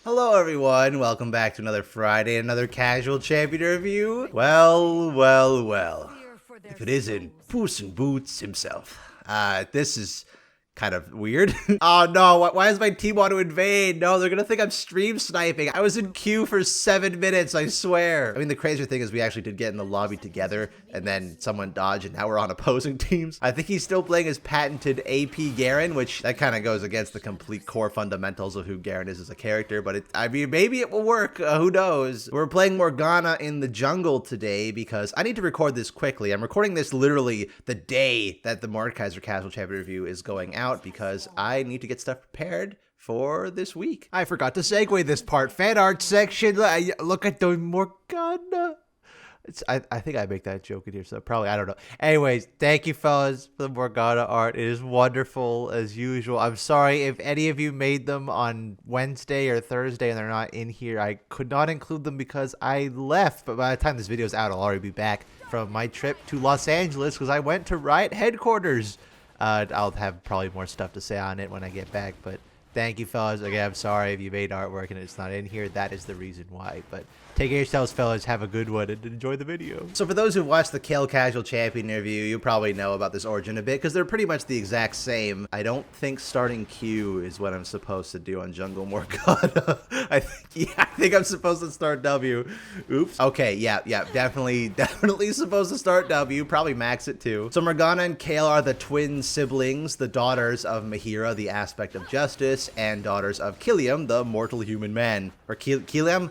Hello everyone, welcome back to another Friday, another casual champion review. Well. If it isn't Puss in Boots himself. This is kind of weird. Oh no, why does my team want to invade? No, they're gonna think I'm stream sniping. I was in queue for 7 minutes, I swear. I mean, the crazier thing is we actually did get in the lobby together, and then someone dodged, and now we're on opposing teams. I think he's still playing his patented AP Garen, which that kind of goes against the complete core fundamentals of who Garen is as a character, but I mean, maybe it will work, who knows? We're playing Morgana in the jungle today because I need to record this quickly. I'm recording this literally the day that the Mordekaiser Casual Champion Review is going out because I need to get stuff prepared for this week. I forgot to segue this part. Fan art section. Look at the Morgana. I think I make that joke in here, so probably, I don't know. Anyways, thank you fellas for the Morgana art. It is wonderful as usual. I'm sorry if any of you made them on Wednesday or Thursday and they're not in here. I could not include them because I left, but by the time this video is out, I'll already be back from my trip to Los Angeles because I went to Riot headquarters. I'll have probably more stuff to say on it when I get back, but thank you fellas. Again, I'm sorry if you made artwork and it's not in here. That is the reason why, but take care of yourselves, fellas. Have a good one and enjoy the video. So for those who've watched the Kale Casual Champion review, you probably know about this origin a bit because they're pretty much the exact same. I don't think starting Q is what I'm supposed to do on Jungle Morgana. I think I'm supposed to start W. Oops. Okay, yeah, definitely supposed to start W. Probably max it too. So Morgana and Kale are the twin siblings, the daughters of Mahira, the aspect of justice, and daughters of Kilium, the mortal human man. Or Kilium,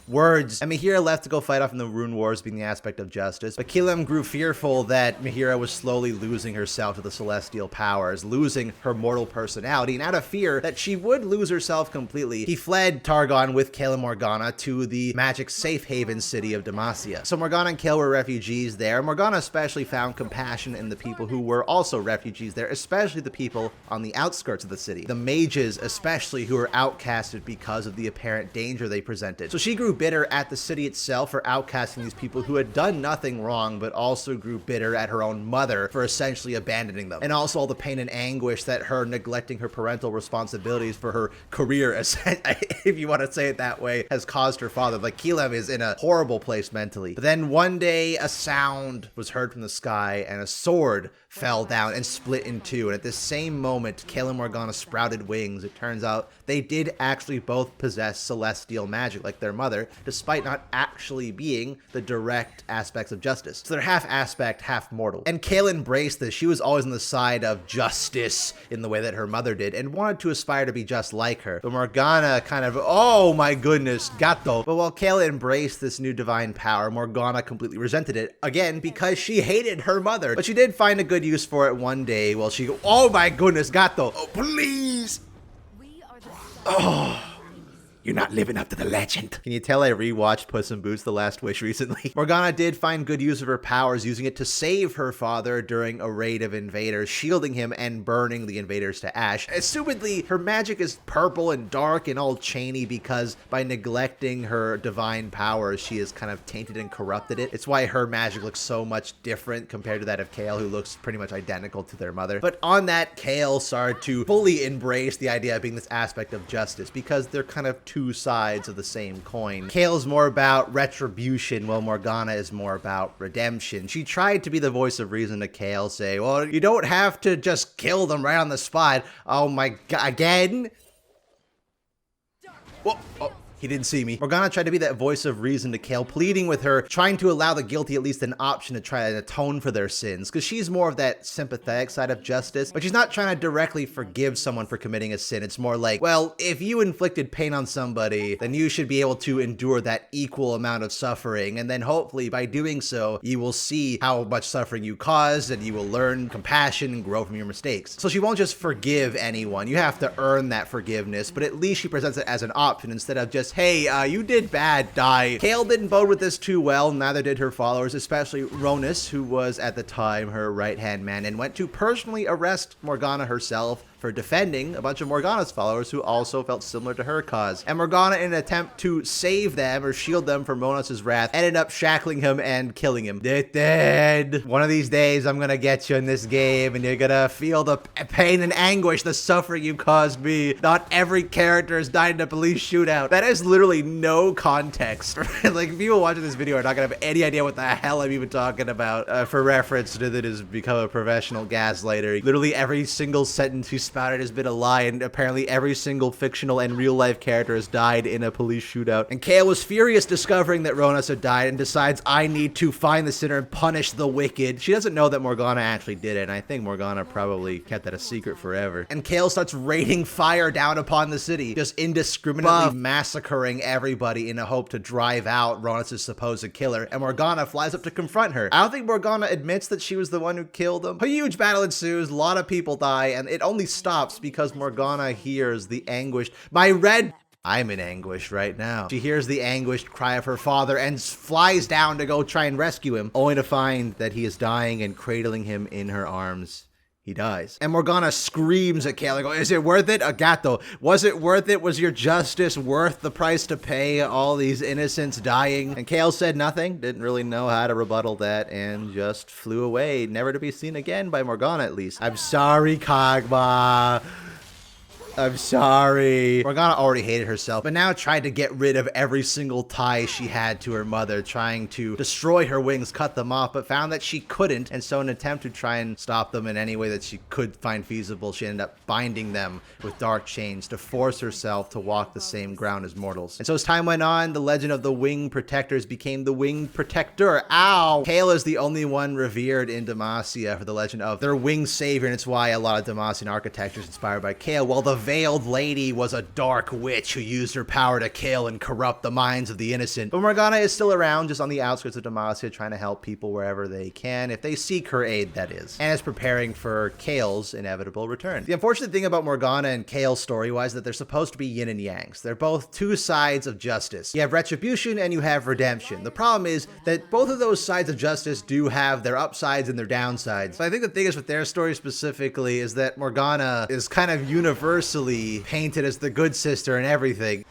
words. And Mahira left to go fight off in the Rune Wars, being the aspect of justice. But Kilium grew fearful that Mahira was slowly losing herself to the celestial powers, losing her mortal personality, and out of fear that she would lose herself completely, he fled Targon with Kale and Morgana to the magic safe haven city of Demacia. So Morgana and Kale were refugees there. Morgana especially found compassion in the people who were also refugees there, especially the people on the outskirts of the city. The mages especially, who were outcasted because of the apparent danger they presented. So she grew bitter at the city itself for outcasting these people who had done nothing wrong, but also grew bitter at her own mother for essentially abandoning them. And also all the pain and anguish that her neglecting her parental responsibilities for her career, if you want to say it that way, has caused her father. Like, Kilium is in a horrible place mentally. But then one day a sound was heard from the sky and a sword fell down and split in two. And at this same moment, Kale and Morgana sprouted wings. It turns out they did actually both possess celestial magic like their mother, despite not actually being the direct aspects of justice. So they're half aspect, half mortal. And Kale embraced this. She was always on the side of justice in the way that her mother did and wanted to aspire to be just like her. But Morgana kind of, oh my goodness, gato. But while Kale embraced this new divine power, Morgana completely resented it, again, because she hated her mother. But she did find a good use for it one day while she, oh my goodness, gato. Oh, please. Oh. You're not living up to the legend. Can you tell I rewatched Puss in Boots: The Last Wish recently? Morgana did find good use of her powers, using it to save her father during a raid of invaders, shielding him and burning the invaders to ash. Assumedly, her magic is purple and dark and all chainy because by neglecting her divine powers, she has kind of tainted and corrupted it. It's why her magic looks so much different compared to that of Kale, who looks pretty much identical to their mother. But on that, Kale started to fully embrace the idea of being this aspect of justice because they're kind of two sides of the same coin. Kale's more about retribution, while Morgana is more about redemption. She tried to be the voice of reason to Kale, say, well, you don't have to just kill them right on the spot. Oh my god, again? Whoa, oh. He didn't see me. Morgana tried to be that voice of reason to Kale, pleading with her, trying to allow the guilty at least an option to try and atone for their sins, because she's more of that sympathetic side of justice, but she's not trying to directly forgive someone for committing a sin. It's more like, well, if you inflicted pain on somebody, then you should be able to endure that equal amount of suffering, and then hopefully by doing so, you will see how much suffering you caused, and you will learn compassion and grow from your mistakes. So she won't just forgive anyone. You have to earn that forgiveness, but at least she presents it as an option instead of just, hey, you did bad, die. Kale didn't bode with this too well, neither did her followers, especially Ronus, who was at the time her right-hand man, and went to personally arrest Morgana herself for for defending a bunch of Morgana's followers who also felt similar to her cause. And Morgana, in an attempt to save them or shield them from Monos' wrath, ended up shackling him and killing him. Dead. One of these days, I'm gonna get you in this game, and you're gonna feel the pain and anguish, the suffering you caused me. Not every character has died in a police shootout. That has literally no context. Like, people watching this video are not gonna have any idea what the hell I'm even talking about. For reference to that has become a professional gaslighter. Literally every single sentence he spouted has been a lie, and apparently every single fictional and real life character has died in a police shootout. And Kale was furious discovering that Ronas had died and decides, I need to find the sinner and punish the wicked. She doesn't know that Morgana actually did it, and I think Morgana probably kept that a secret forever. And Kale starts raining fire down upon the city, just indiscriminately massacring everybody in a hope to drive out Ronas' supposed killer, and Morgana flies up to confront her. I don't think Morgana admits that she was the one who killed him. A huge battle ensues, a lot of people die, and it only stops because Morgana hears the anguished, I'm in anguish right now. She hears the anguished cry of her father and flies down to go try and rescue him, only to find that he is dying, and cradling him in her arms, he dies. And Morgana screams at Kale, like, is it worth it? Agato, was it worth it? Was your justice worth the price to pay, all these innocents dying? And Kale said nothing, didn't really know how to rebuttal that, and just flew away, never to be seen again by Morgana, at least. I'm sorry, Kagma. I'm sorry. Morgana already hated herself, but now tried to get rid of every single tie she had to her mother, trying to destroy her wings, cut them off, but found that she couldn't, and so in an attempt to try and stop them in any way that she could find feasible, she ended up binding them with dark chains to force herself to walk the same ground as mortals. And so as time went on, the legend of the Wing Protectors became the Wing Protector. Ow! Kale is the only one revered in Demacia for the legend of their winged savior, and it's why a lot of Demacian architecture is inspired by Kale, while the Veiled Lady was a dark witch who used her power to kill and corrupt the minds of the innocent. But Morgana is still around, just on the outskirts of Demacia, trying to help people wherever they can, if they seek her aid, that is, and is preparing for Kale's inevitable return. The unfortunate thing about Morgana and Kale story-wise is that they're supposed to be yin and yangs. They're both two sides of justice. You have retribution and you have redemption. The problem is that both of those sides of justice do have their upsides and their downsides. So I think the thing is with their story specifically is that Morgana is kind of universally painted as the good sister and everything.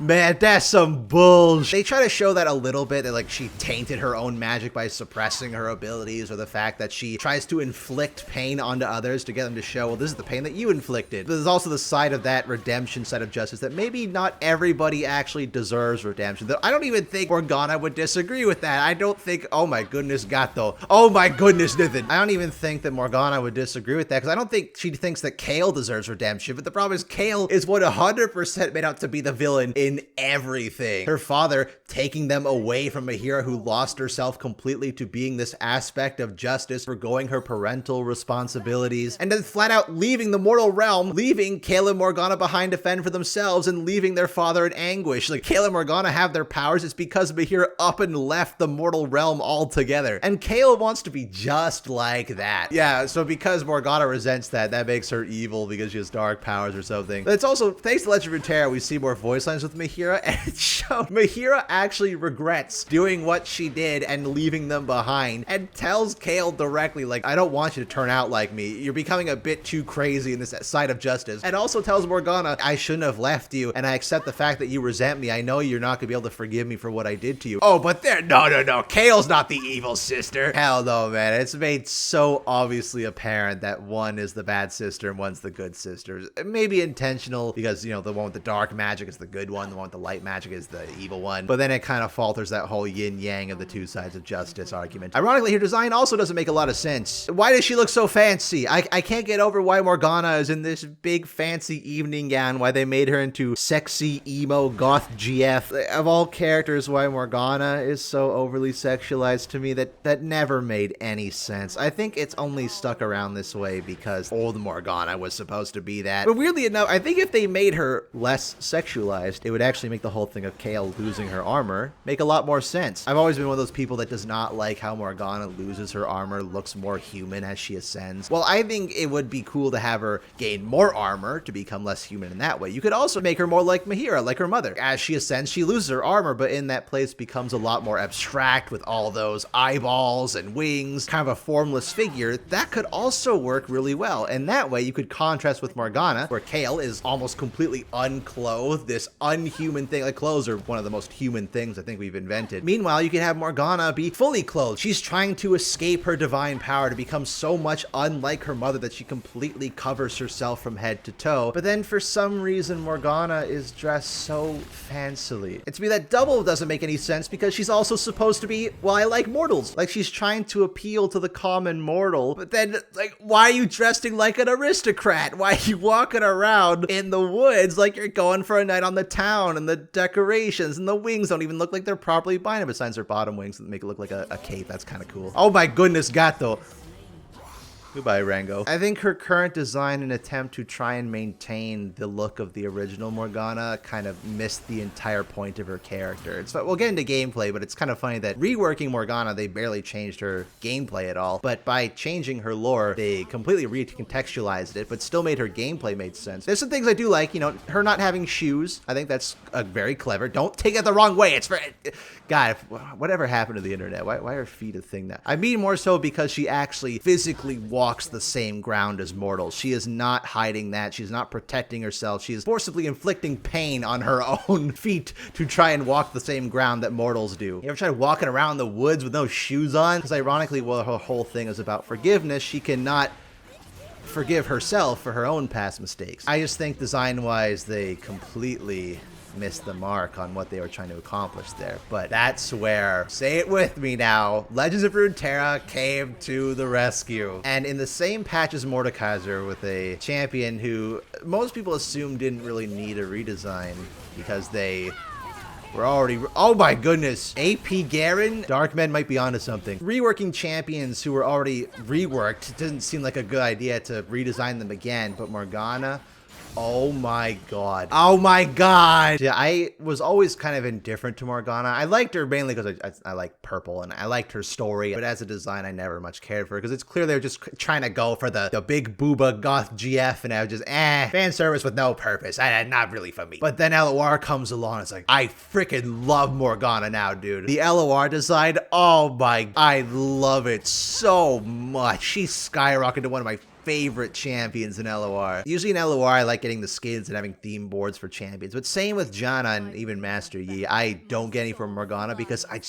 Man, that's some bullshit. They try to show that a little bit, that like she tainted her own magic by suppressing her abilities, or the fact that she tries to inflict pain onto others to get them to show, well, this is the pain that you inflicted. But there's also the side of that redemption side of justice that maybe not everybody actually deserves redemption. I don't even think Morgana would disagree with that. I don't think, oh my goodness, Gato. Oh my goodness, Nathan. I don't even think that Morgana would disagree with that, because I don't think she thinks that Kale deserves redemption. But the problem is Kale is 100% made out to be the villain in everything. Her father taking them away from Mahira, who lost herself completely to being this aspect of justice, forgoing her parental responsibilities, and then flat out leaving the mortal realm, leaving Kale and Morgana behind to fend for themselves, and leaving their father in anguish. Like, Kale and Morgana have their powers, it's because Mahira up and left the mortal realm altogether. And Kale wants to be just like that. Yeah, so because Morgana resents that, that makes her evil because she has dark powers or something. But it's also, thanks to Legend of Runeterra, we see more voice lines with Mahira, and it showed Mahira actually regrets doing what she did and leaving them behind, and tells Kale directly, like, I don't want you to turn out like me. You're becoming a bit too crazy in this side of justice. And also tells Morgana, I shouldn't have left you, and I accept the fact that you resent me. I know you're not gonna be able to forgive me for what I did to you. Oh, but no, Kale's not the evil sister. Hell no, man. It's made so obviously apparent that one is the bad sister and one's the good sister. Maybe intentional, because, you know, the one with the dark magic is the good one, the one with the light magic is the evil one. But then it kind of falters that whole yin-yang of the two sides of justice argument. Ironically, her design also doesn't make a lot of sense. Why does she look so fancy? I can't get over why Morgana is in this big fancy evening gown, why they made her into sexy emo goth GF. Of all characters, why Morgana is so overly sexualized to me, that never made any sense. I think it's only stuck around this way because old Morgana was supposed to be that. But weirdly enough, I think if they made her less sexualized, it would would actually make the whole thing of Kale losing her armor make a lot more sense. I've always been one of those people that does not like how Morgana loses her armor, looks more human as she ascends. Well, I think it would be cool to have her gain more armor to become less human in that way. You could also make her more like Mihira, like her mother. As she ascends, she loses her armor, but in that place becomes a lot more abstract with all those eyeballs and wings, kind of a formless figure. That could also work really well. And that way you could contrast with Morgana, where Kale is almost completely unclothed, this unhuman thing. Like, clothes are one of the most human things I think we've invented. Meanwhile, you can have Morgana be fully clothed. She's trying to escape her divine power to become so much unlike her mother that she completely covers herself from head to toe. But then for some reason, Morgana is dressed so fancily. And to me, that double doesn't make any sense because she's also supposed to be, well, I like mortals. Like, she's trying to appeal to the common mortal, but then, like, why are you dressing like an aristocrat? Why are you walking around in the woods like you're going for a night on the town, and the decorations and the wings don't even look like they're properly binding besides her bottom wings that make it look like a cape? That's kind of cool. Oh my goodness, gato. Goodbye, Rango. I think her current design and attempt to try and maintain the look of the original Morgana kind of missed the entire point of her character. We'll get into gameplay, but it's kind of funny that reworking Morgana, they barely changed her gameplay at all. But by changing her lore, they completely recontextualized it, but still made her gameplay make sense. There's some things I do like, you know, her not having shoes. I think that's very clever. Don't take it the wrong way. It's very... God, whatever happened to the internet? Why are feet a thing now? I mean more so because she actually physically walks the same ground as mortals. She is not hiding that. She's not protecting herself. She is forcibly inflicting pain on her own feet to try and walk the same ground that mortals do. You ever try walking around the woods with no shoes on? Because ironically, while her whole thing is about forgiveness, she cannot forgive herself for her own past mistakes. I just think design-wise, they completely missed the mark on what they were trying to accomplish there. But that's where, say it with me now, Legends of Runeterra came to the rescue. And in the same patch as Mordekaiser, with a champion who most people assume didn't really need a redesign because they were already... Oh my goodness. AP Garen? Darkmen might be onto something. Reworking champions who were already reworked, it doesn't seem like a good idea to redesign them again, but Morgana... Oh my god. Oh my god. Yeah, I was always kind of indifferent to Morgana. I liked her mainly because I like purple and I liked her story, but as a design, I never much cared for her because it's clear they were just trying to go for the big booba goth GF, and I was just, fan service with no purpose. Not really for me. But then LOR comes along. It's like, I freaking love Morgana now, dude. The LOR design, oh my, I love it so much. She skyrocketed to one of my favorite champions in LOR. Usually in LOR, I like getting the skins and having theme boards for champions, but same with Janna and even Master Yi. I don't get any from Morgana because I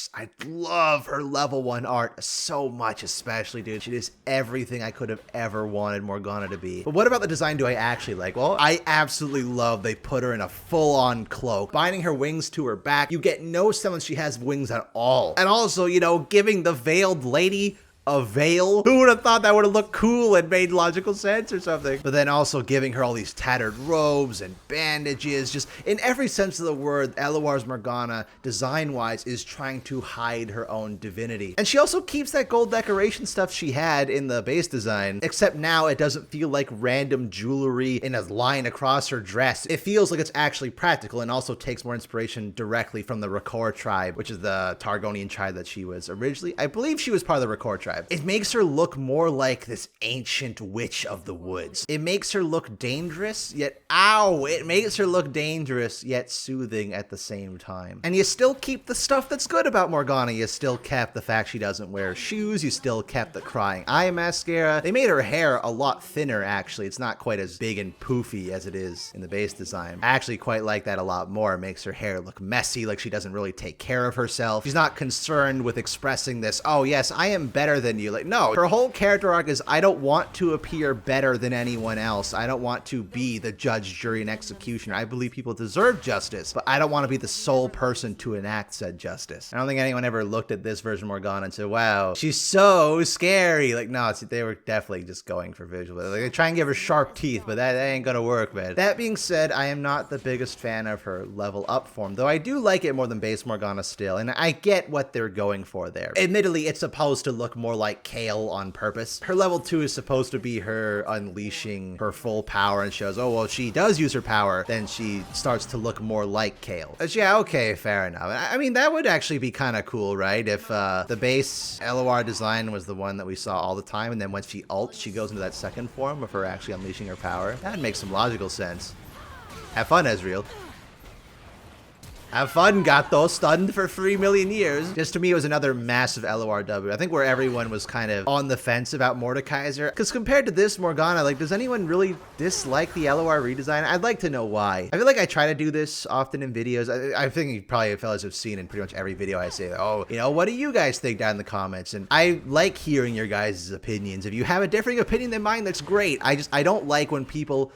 love her level 1 art so much, especially, dude. She is everything I could have ever wanted Morgana to be. But what about the design do I actually like? Well, I absolutely love they put her in a full-on cloak, binding her wings to her back. You get no semblance she has wings at all. And also, you know, giving the veiled lady a veil. Who would have thought that would have looked cool and made logical sense or something? But then also giving her all these tattered robes and bandages. Just in every sense of the word, LOR's Morgana, design-wise, is trying to hide her own divinity. And she also keeps that gold decoration stuff she had in the base design, except now it doesn't feel like random jewelry in a line across her dress. It feels like it's actually practical and also takes more inspiration directly from the Rakor tribe, which is the Targonian tribe that she was originally. I believe she was part of the Rakor tribe. It makes her look more like this ancient witch of the woods. It makes her look dangerous, yet, ow, it makes her look dangerous, yet soothing at the same time. And you still keep the stuff that's good about Morgana. You still kept the fact she doesn't wear shoes. You still kept the crying eye mascara. They made her hair a lot thinner, actually. It's not quite as big and poofy as it is in the base design. I actually quite like that a lot more. It makes her hair look messy, like she doesn't really take care of herself. She's not concerned with expressing this, oh yes, I am better than you. Like, no, her whole character arc is, I don't want to appear better than anyone else. I don't want to be the judge, jury, and executioner. I believe people deserve justice, but I don't want to be the sole person to enact said justice. I don't think anyone ever looked at this version of Morgana and said, wow, she's so scary. Like, no, they were definitely just going for visual. Like, they try and give her sharp teeth, but that ain't gonna work, man. That being said, I am not the biggest fan of her level up form, though I do like it more than base Morgana still, and I get what they're going for there. Admittedly, it's supposed to look more more like Kale on purpose. Her level 2 is supposed to be her unleashing her full power and shows, oh, well, she does use her power, then she starts to look more like Kale. But yeah, okay, fair enough. I mean, that would actually be kind of cool, right? If the base LOR design was the one that we saw all the time, and then once she ults, she goes into that second form of her actually unleashing her power. That would make some logical sense. Have fun, Ezreal. Have fun, Gato. Stunned for 3 million years. Just to me, it was another massive LORW. I think where everyone was kind of on the fence about Mordekaiser. Because compared to this Morgana, like, does anyone really dislike the LOR redesign? I'd like to know why. I feel like I try to do this often in videos. I think you probably fellas have seen in pretty much every video I say, oh, you know, what do you guys think down in the comments? And I like hearing your guys' opinions. If you have a differing opinion than mine, that's great. I don't like when people...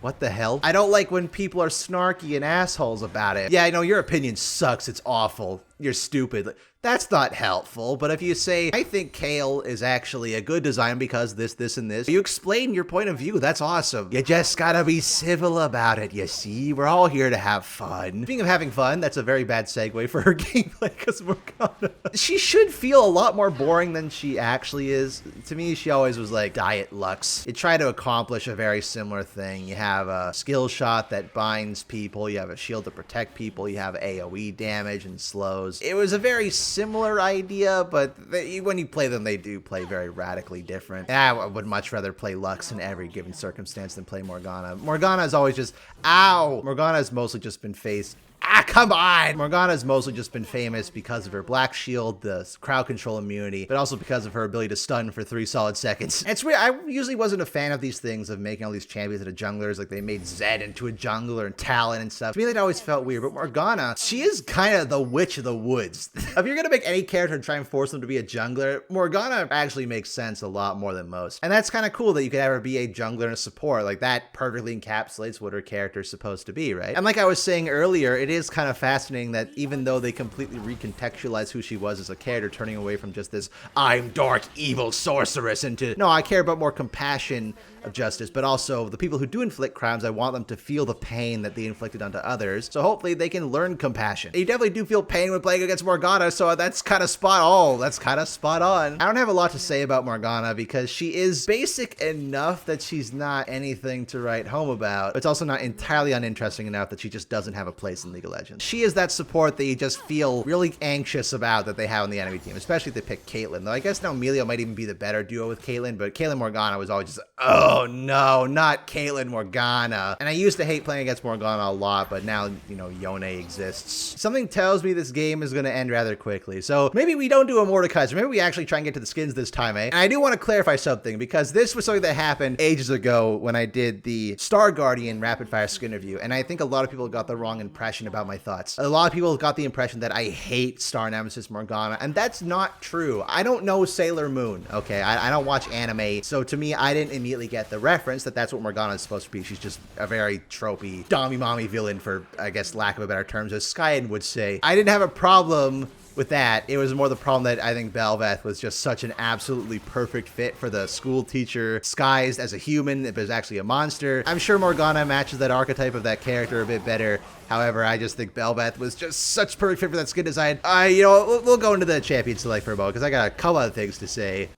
What the hell? I don't like when people are snarky and assholes about it. Yeah, I know your opinion sucks. It's awful. You're stupid. That's not helpful. But if you say, I think Kale is actually a good design because this, and this, you explain your point of view. That's awesome. You just gotta be civil about it, you see? We're all here to have fun. Speaking of having fun, that's a very bad segue for her gameplay because Morgana. She should feel a lot more boring than she actually is. To me, she always was like Diet Lux. You try to accomplish a very similar thing. You have a skill shot that binds people. You have a shield to protect people. You have AoE damage and slows. It was a very similar idea, but when you play them, they do play very radically different. And I would much rather play Lux in every given circumstance than play Morgana. Morgana is always just, ow! Morgana has mostly just been faced. Ah, come on! Morgana's mostly just been famous because of her black shield, the crowd control immunity, but also because of her ability to stun for 3 solid seconds. It's weird, I usually wasn't a fan of these things, of making all these champions into junglers, like they made Zed into a jungler and Talon and stuff. To me, that always felt weird, but Morgana, she is kind of the witch of the woods. If you're gonna make any character and try and force them to be a jungler, Morgana actually makes sense a lot more than most. And that's kind of cool that you could ever be a jungler and a support. Like, that perfectly encapsulates what her character's supposed to be, right? And like I was saying earlier, it is kind of fascinating that even though they completely recontextualize who she was as a character, turning away from just this I'm dark evil sorceress into no, I care about more compassion of justice, but also the people who do inflict crimes, I want them to feel the pain that they inflicted onto others, so hopefully they can learn compassion. You definitely do feel pain when playing against Morgana, so that's kind of spot on. That's kind of spot on. I don't have a lot to say about Morgana because she is basic enough that she's not anything to write home about, but it's also not entirely uninteresting enough that she just doesn't have a place in League of Legends. She is that support that you just feel really anxious about that they have on the enemy team, especially if they pick Caitlyn. Though I guess now Amelia might even be the better duo with Caitlyn, but Caitlyn Morgana was always just, oh no, not Caitlyn Morgana. And I used to hate playing against Morgana a lot, but now, you know, Yone exists. Something tells me this game is going to end rather quickly, so maybe we don't do a Mordekaiser. Maybe we actually try and get to the skins this time, eh? And I do want to clarify something, because this was something that happened ages ago when I did the Star Guardian rapid fire skin review, and I think a lot of people got the wrong impression about my thoughts. A lot of people got the impression that I hate Star Nemesis Morgana, and that's not true. I don't know Sailor Moon, okay? I don't watch anime, so to me, I didn't immediately get the reference that that's what Morgana is supposed to be. She's just a very tropey, dommy mommy villain, for, I guess, lack of a better terms, as Skyen would say. I didn't have a problem with that. It was more the problem that I think Bel'Veth was just such an absolutely perfect fit for the school teacher disguised as a human but is actually a monster. I'm sure Morgana matches that archetype of that character a bit better. However, I just think Bel'Veth was just such a perfect fit for that skin design. You know, we'll go into the champion select for a moment because I got a couple other things to say.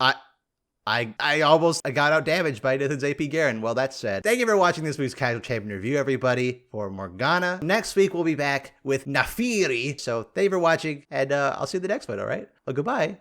I almost got out damaged by Nathan's AP Garen. Well, that's sad. Thank you for watching this week's Casual Champion Review, everybody, for Morgana. Next week, we'll be back with Naafiri. So thank you for watching, and I'll see you in the next one, all right? Well, goodbye.